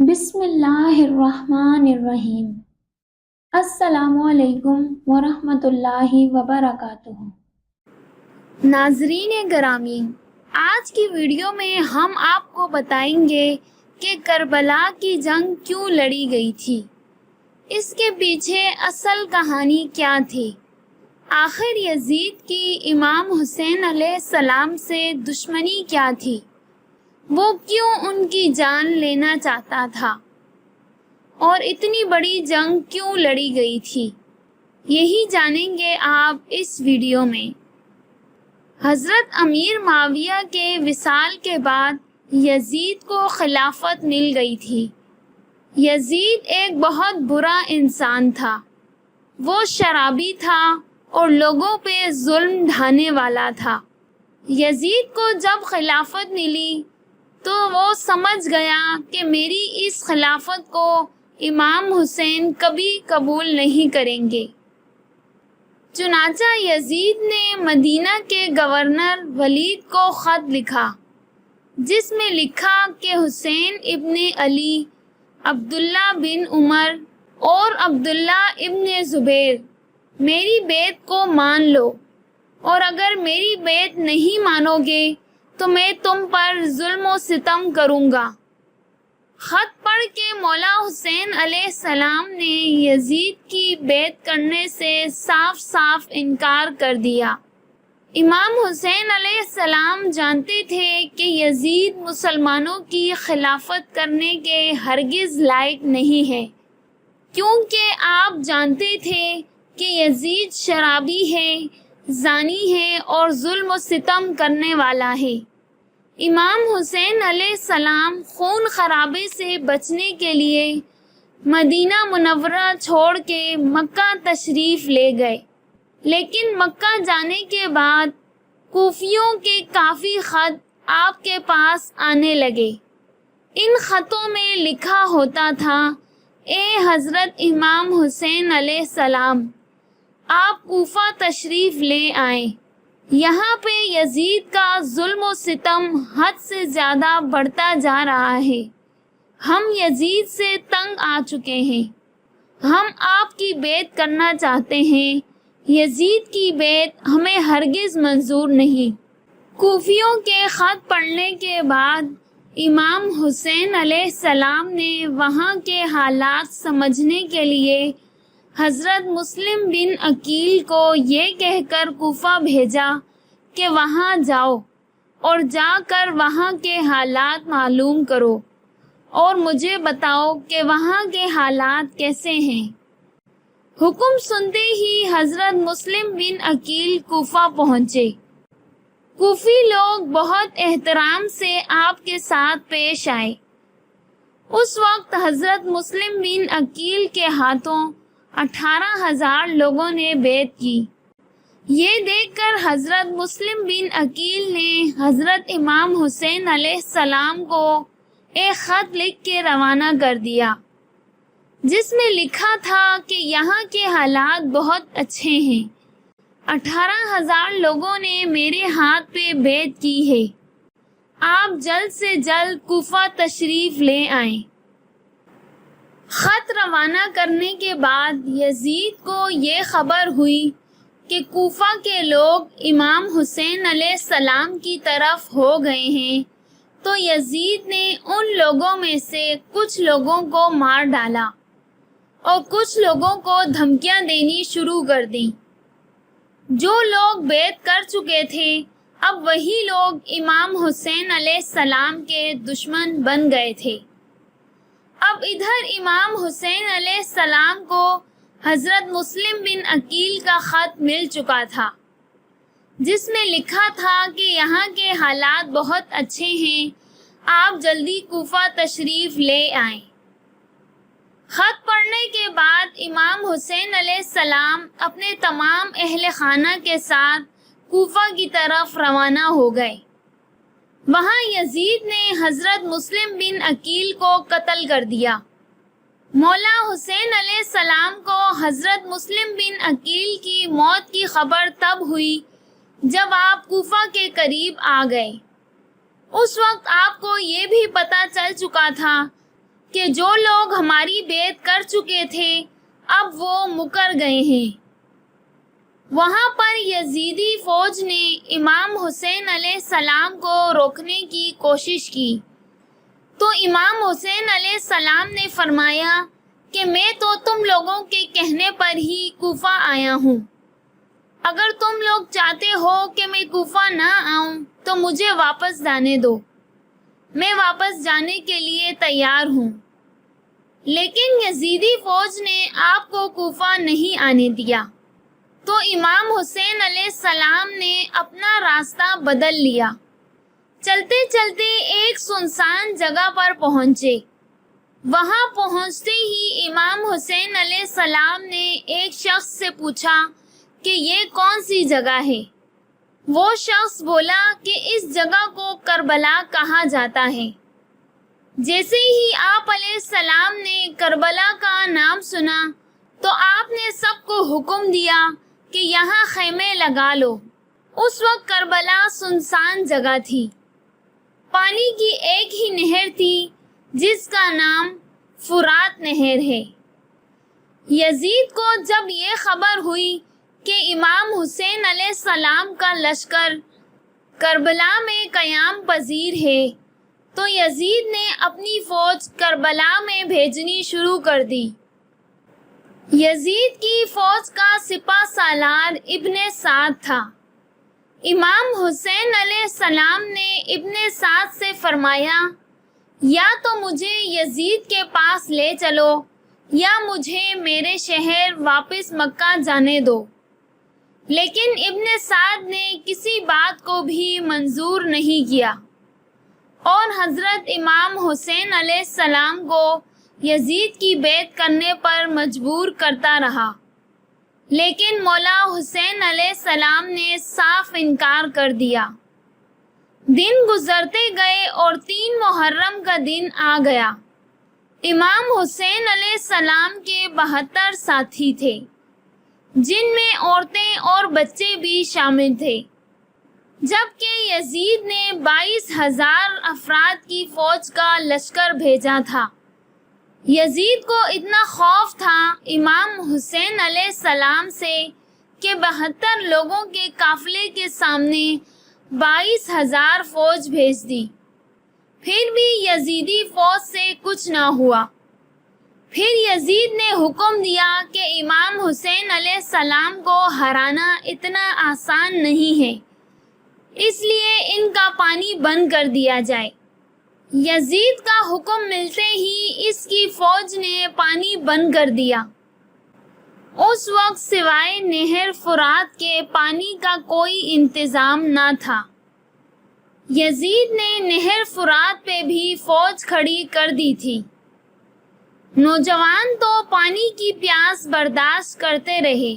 بسم اللہ الرحمن الرحیم۔ السلام علیکم ورحمۃ اللہ وبرکاتہ۔ ناظرین گرامی، آج کی ویڈیو میں ہم آپ کو بتائیں گے کہ کربلا کی جنگ کیوں لڑی گئی تھی، اس کے پیچھے اصل کہانی کیا تھی، آخر یزید کی امام حسین علیہ السلام سے دشمنی کیا تھی، وہ کیوں ان کی جان لینا چاہتا تھا، اور اتنی بڑی جنگ کیوں لڑی گئی تھی، یہی جانیں گے آپ اس ویڈیو میں۔ حضرت امیر معاویہ کے وصال کے بعد یزید کو خلافت مل گئی تھی۔ یزید ایک بہت برا انسان تھا، وہ شرابی تھا اور لوگوں پہ ظلم ڈھانے والا تھا۔ یزید کو جب خلافت ملی تو وہ سمجھ گیا کہ میری اس خلافت کو امام حسین کبھی قبول نہیں کریں گے۔ چنانچہ یزید نے مدینہ کے گورنر ولید کو خط لکھا، جس میں لکھا کہ حسین ابن علی، عبداللہ بن عمر اور عبداللہ ابن زبیر میری بیعت کو مان لو، اور اگر میری بیعت نہیں مانو گے تو میں تم پر ظلم و ستم کروں گا۔ خط پڑھ کے مولا حسین علیہ السلام نے یزید کی بیعت کرنے سے صاف صاف انکار کر دیا۔ امام حسین علیہ السلام جانتے تھے کہ یزید مسلمانوں کی خلافت کرنے کے ہرگز لائق نہیں ہے، کیونکہ آپ جانتے تھے کہ یزید شرابی ہے، زانی ہے اور ظلم و ستم کرنے والا ہے۔ امام حسین علیہ السلام خون خرابے سے بچنے کے لیے مدینہ منورہ چھوڑ کے مکہ تشریف لے گئے، لیکن مکہ جانے کے بعد کوفیوں کے کافی خط آپ کے پاس آنے لگے۔ ان خطوں میں لکھا ہوتا تھا، اے حضرت امام حسین علیہ السلام، آپ کوفہ تشریف لے آئیں، یہاں پہ یزید کا ظلم و ستم حد سے زیادہ بڑھتا جا رہا ہے، ہم یزید سے تنگ آ چکے ہیں، ہم آپ کی بیعت کرنا چاہتے ہیں، یزید کی بیعت ہمیں ہرگز منظور نہیں۔ کوفیوں کے خط پڑھنے کے بعد امام حسین علیہ السلام نے وہاں کے حالات سمجھنے کے لیے حضرت مسلم بن عقیل کو یہ کہہ کر کوفہ بھیجا کہ وہاں جاؤ اور جا کر وہاں کے حالات معلوم کرو اور مجھے بتاؤ کہ وہاں کے حالات کیسے ہیں۔ حکم سنتے ہی حضرت مسلم بن عقیل کوفہ پہنچے۔ کوفی لوگ بہت احترام سے آپ کے ساتھ پیش آئے۔ اس وقت حضرت مسلم بن عقیل کے ہاتھوں 18,000 لوگوں نے بیعت کی۔ یہ دیکھ کر حضرت مسلم بن عقیل نے حضرت امام حسین علیہ السلام کو ایک خط لکھ کے روانہ کر دیا، جس میں لکھا تھا کہ یہاں کے حالات بہت اچھے ہیں، 18,000 لوگوں نے میرے ہاتھ پہ بیعت کی ہے، آپ جلد سے جلد کوفہ تشریف لے آئیں۔ خط روانہ کرنے کے بعد یزید کو یہ خبر ہوئی کہ کوفہ کے لوگ امام حسین علیہ السلام کی طرف ہو گئے ہیں، تو یزید نے ان لوگوں میں سے کچھ لوگوں کو مار ڈالا اور کچھ لوگوں کو دھمکیاں دینی شروع کر دیں۔ جو لوگ بیعت کر چکے تھے، اب وہی لوگ امام حسین علیہ السلام کے دشمن بن گئے تھے۔ اب ادھر امام حسین علیہ السلام کو حضرت مسلم بن عقیل کا خط مل چکا تھا، جس میں لکھا تھا کہ یہاں کے حالات بہت اچھے ہیں، آپ جلدی کوفہ تشریف لے آئیں۔ خط پڑھنے کے بعد امام حسین علیہ السلام اپنے تمام اہل خانہ کے ساتھ کوفہ کی طرف روانہ ہو گئے۔ وہاں یزید نے حضرت مسلم بن عقیل کو قتل کر دیا۔ مولا حسین علیہ السلام کو حضرت مسلم بن عقیل کی موت کی خبر تب ہوئی جب آپ کوفہ کے قریب آ گئے۔ اس وقت آپ کو یہ بھی پتہ چل چکا تھا کہ جو لوگ ہماری بیعت کر چکے تھے اب وہ مکر گئے ہیں۔ وہاں پر یزیدی فوج نے امام حسین علیہ السلام کو روکنے کی کوشش کی تو امام حسین علیہ السلام نے فرمایا کہ میں تو تم لوگوں کے کہنے پر ہی کوفہ آیا ہوں، اگر تم لوگ چاہتے ہو کہ میں کوفہ نہ آؤں تو مجھے واپس جانے دو، میں واپس جانے کے لیے تیار ہوں۔ لیکن یزیدی فوج نے آپ کو کوفہ نہیں آنے دیا تو امام حسین علیہ السلام نے اپنا راستہ بدل لیا۔ چلتے چلتے ایک سنسان جگہ پر پہنچے۔ وہاں پہنچتے ہی امام حسین علیہ السلام نے ایک شخص سے پوچھا کہ یہ کون سی جگہ ہے؟ وہ شخص بولا کہ اس جگہ کو کربلا کہا جاتا ہے۔ جیسے ہی آپ علیہ السلام نے کربلا کا نام سنا تو آپ نے سب کو حکم دیا کہ یہاں خیمے لگا لو۔ اس وقت کربلا سنسان جگہ تھی۔ پانی کی ایک ہی نہر تھی جس کا نام فرات نہر ہے۔ یزید کو جب یہ خبر ہوئی کہ امام حسین علیہ السلام کا لشکر کربلا میں قیام پذیر ہے تو یزید نے اپنی فوج کربلا میں بھیجنی شروع کر دی۔ یزید کی فوج کا سپہ سالار ابن سعد تھا۔ امام حسین علیہ السلام نے ابن سعد سے فرمایا یا تو مجھے یزید کے پاس لے چلو یا مجھے میرے شہر واپس مکہ جانے دو۔ لیکن ابن سعد نے کسی بات کو بھی منظور نہیں کیا اور حضرت امام حسین علیہ السلام کو یزید کی بیعت کرنے پر مجبور کرتا رہا، لیکن مولا حسین علیہ السلام نے صاف انکار کر دیا۔ دن گزرتے گئے اور 3 محرم کا دن آ گیا۔ امام حسین علیہ السلام کے 72 ساتھی تھے، جن میں عورتیں اور بچے بھی شامل تھے، جبکہ یزید نے 22,000 افراد کی فوج کا لشکر بھیجا تھا۔ یزید کو اتنا خوف تھا امام حسین علیہ السلام سے کہ 72 لوگوں کے قافلے کے سامنے 22,000 فوج بھیج دی۔ پھر بھی یزیدی فوج سے کچھ نہ ہوا۔ پھر یزید نے حکم دیا کہ امام حسین علیہ السلام کو ہرانا اتنا آسان نہیں ہے، اس لیے ان کا پانی بند کر دیا جائے۔ یزید کا حکم ملتے ہی اس کی فوج نے پانی بند کر دیا۔ اس وقت سوائے نہر فرات کے پانی کا کوئی انتظام نہ تھا۔ یزید نے نہر فرات پہ بھی فوج کھڑی کر دی تھی۔ نوجوان تو پانی کی پیاس برداشت کرتے رہے،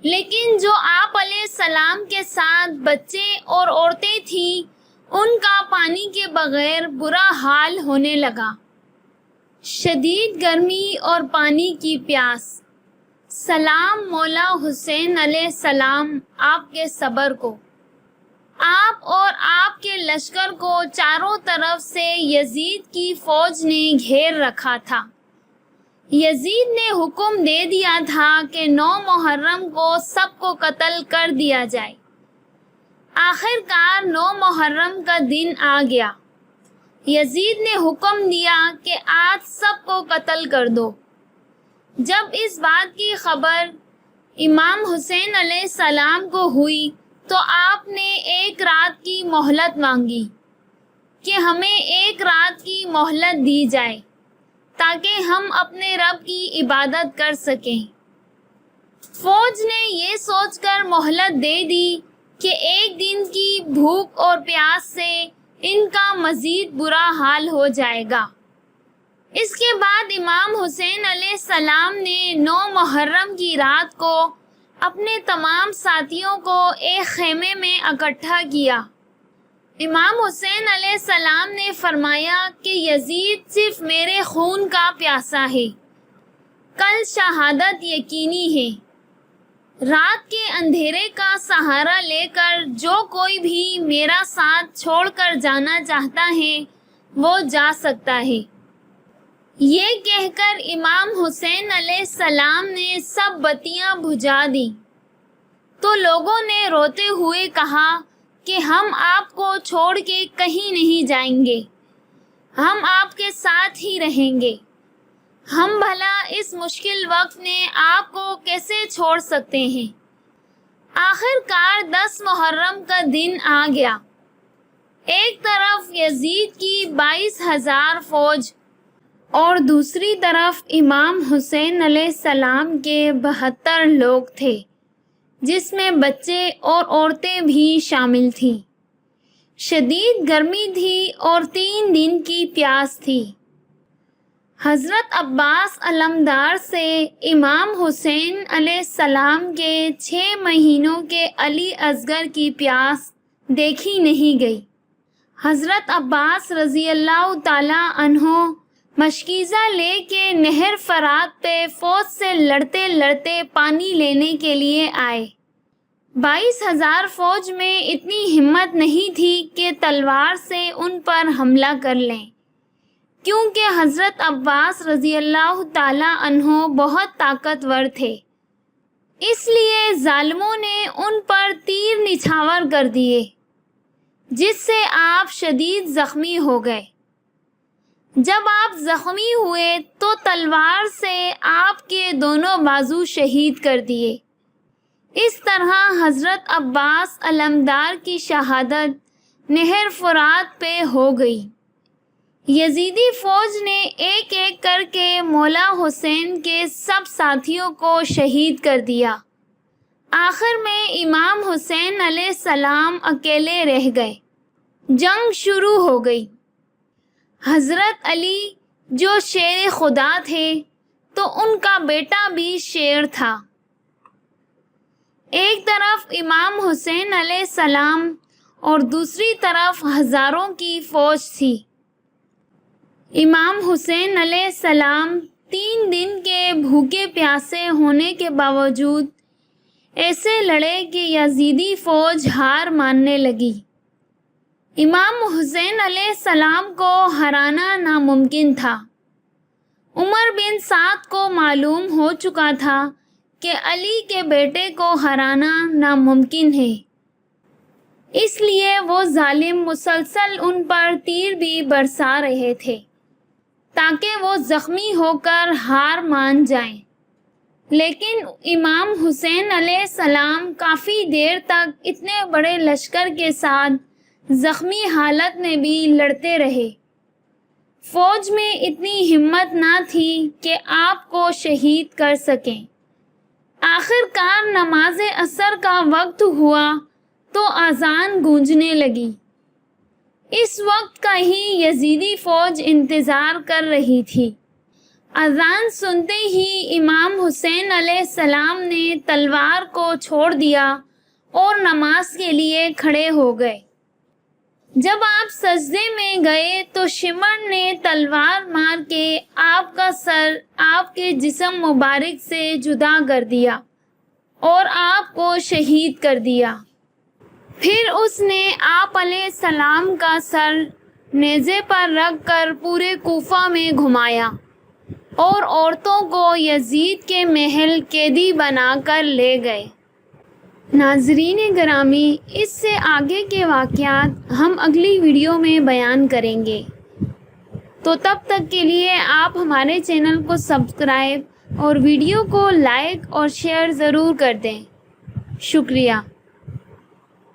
لیکن جو آپ علیہ السلام کے ساتھ بچے اور عورتیں تھیں ان کا پانی کے بغیر برا حال ہونے لگا۔ شدید گرمی اور پانی کی پیاس۔ سلام مولا حسین علیہ السلام آپ کے صبر کو۔ آپ اور آپ کے لشکر کو چاروں طرف سے یزید کی فوج نے گھیر رکھا تھا۔ یزید نے حکم دے دیا تھا کہ 9 محرم کو سب کو قتل کر دیا جائے۔ آخر کار 9 محرم کا دن آ گیا۔ یزید نے حکم دیا کہ آج سب کو قتل کر دو۔ جب اس بات کی خبر امام حسین علیہ السلام کو ہوئی تو آپ نے 1 رات کی مہلت مانگی کہ ہمیں 1 رات کی مہلت دی جائے تاکہ ہم اپنے رب کی عبادت کر سکیں۔ فوج نے یہ سوچ کر مہلت دے دی کہ 1 دن کی بھوک اور پیاس سے ان کا مزید برا حال ہو جائے گا۔ اس کے بعد امام حسین علیہ السلام نے 9 محرم کی رات کو اپنے تمام ساتھیوں کو ایک خیمے میں اکٹھا کیا۔ امام حسین علیہ السلام نے فرمایا کہ یزید صرف میرے خون کا پیاسا ہے، کل شہادت یقینی ہے۔ رات کے اندھیرے کا سہارا لے کر جو کوئی بھی میرا ساتھ چھوڑ کر جانا چاہتا ہے وہ جا سکتا ہے۔ یہ کہہ کر امام حسین علیہ السلام نے سب بتیاں بجھا دیں تو لوگوں نے روتے ہوئے کہا کہ ہم آپ کو چھوڑ کے کہیں نہیں جائیں گے، ہم آپ کے ساتھ ہی رہیں گے، ہم بھلا اس مشکل وقت میں آپ کو کیسے چھوڑ سکتے ہیں۔ آخر کار 10 محرم کا دن آ گیا۔ ایک طرف یزید کی 22,000 فوج اور دوسری طرف امام حسین علیہ السلام کے 72 لوگ تھے، جس میں بچے اور عورتیں بھی شامل تھیں۔ شدید گرمی تھی اور 3 دن کی پیاس تھی۔ حضرت عباس علمدار سے امام حسین علیہ السلام کے 6 مہینوں کے علی اصغر کی پیاس دیکھی نہیں گئی۔ حضرت عباس رضی اللہ تعالی عنہ مشکیزہ لے کے نہر فرات پہ فوج سے لڑتے لڑتے پانی لینے کے لیے آئے۔ 22,000 فوج میں اتنی ہمت نہیں تھی کہ تلوار سے ان پر حملہ کر لیں، کیونکہ حضرت عباس رضی اللہ تعالی عنہ بہت طاقتور تھے۔ اس لیے ظالموں نے ان پر تیر نچھاور کر دیے، جس سے آپ شدید زخمی ہو گئے۔ جب آپ زخمی ہوئے تو تلوار سے آپ کے دونوں بازو شہید کر دیے۔ اس طرح حضرت عباس علمدار کی شہادت نہر فرات پہ ہو گئی۔ یزیدی فوج نے ایک ایک کر کے مولا حسین کے سب ساتھیوں کو شہید کر دیا۔ آخر میں امام حسین علیہ السلام اکیلے رہ گئے۔ جنگ شروع ہو گئی۔ حضرت علی جو شیر خدا تھے تو ان کا بیٹا بھی شیر تھا۔ ایک طرف امام حسین علیہ السلام اور دوسری طرف ہزاروں کی فوج تھی۔ امام حسین علیہ السلام 3 دن کے بھوکے پیاسے ہونے کے باوجود ایسے لڑے کہ یزیدی فوج ہار ماننے لگی۔ امام حسین علیہ السلام کو ہرانا ناممکن تھا۔ عمر بن سعد کو معلوم ہو چکا تھا کہ علی کے بیٹے کو ہرانا ناممکن ہے، اس لیے وہ ظالم مسلسل ان پر تیر بھی برسا رہے تھے تاکہ وہ زخمی ہو کر ہار مان جائیں۔ لیکن امام حسین علیہ السلام کافی دیر تک اتنے بڑے لشکر کے ساتھ زخمی حالت میں بھی لڑتے رہے۔ فوج میں اتنی ہمت نہ تھی کہ آپ کو شہید کر سکیں۔ آخر کار نماز عصر کا وقت ہوا تو اذان گونجنے لگی۔ اس وقت کا ہی یزیدی فوج انتظار کر رہی تھی۔ اذان سنتے ہی امام حسین علیہ السلام نے تلوار کو چھوڑ دیا اور نماز کے لیے کھڑے ہو گئے۔ جب آپ سجدے میں گئے تو شمر نے تلوار مار کے آپ کا سر آپ کے جسم مبارک سے جدا کر دیا اور آپ کو شہید کر دیا۔ پھر اس نے آپ علیہ السلام کا سر نیزے پر رکھ کر پورے کوفہ میں گھمایا اور عورتوں کو یزید کے محل قیدی بنا کر لے گئے۔ ناظرین گرامی، اس سے آگے کے واقعات ہم اگلی ویڈیو میں بیان کریں گے، تو تب تک کے لیے آپ ہمارے چینل کو سبسکرائب اور ویڈیو کو لائک اور شیئر ضرور کر دیں۔ شکریہ۔